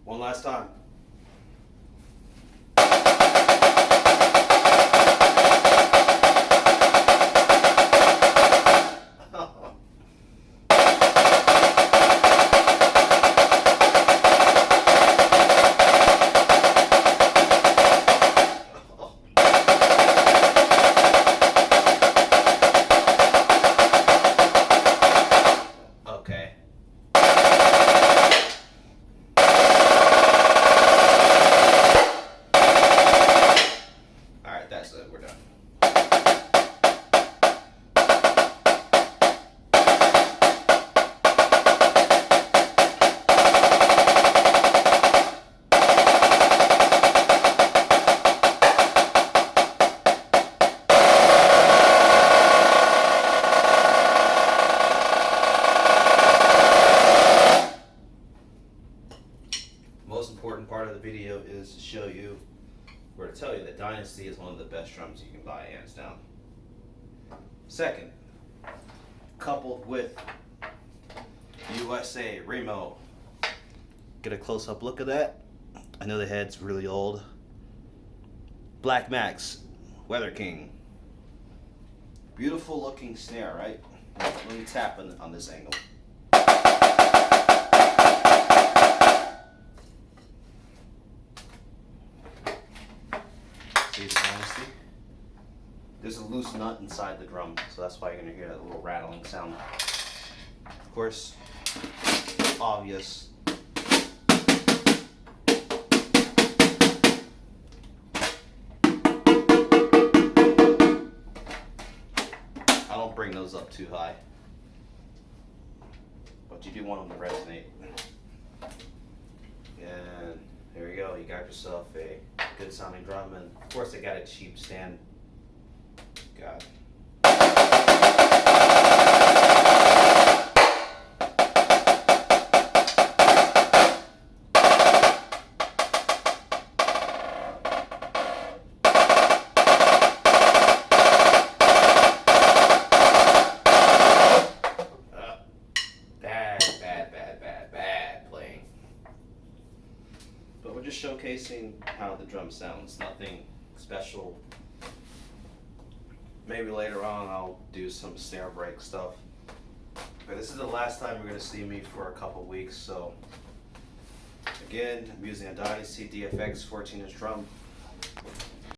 One last time. Okay. Alright, that's it. We're done. Most important part of the video is to show you, or to tell you that Dynasty is one of the best drums you can buy, hands down. Second, coupled with USA Remo. Get a close-up look of that. I know the head's really old. Black Max, Weather King. Beautiful looking snare, right? Let me tap on this angle. See the Dynasty? There's a loose nut inside the drum, so that's why you're going to hear that little rattling sound. Of course, obvious. I don't bring those up too high, but you do want them to resonate. And there you go, you got yourself a good sounding drum, and of course I got a cheap stand. God. Bad playing. But we're just showcasing how the drum sounds, nothing special. Maybe later on I'll do some snare break stuff. But this is the last time you're going to see me for a couple weeks, so again, I'm using a Dynasty DFX 14-inch drum.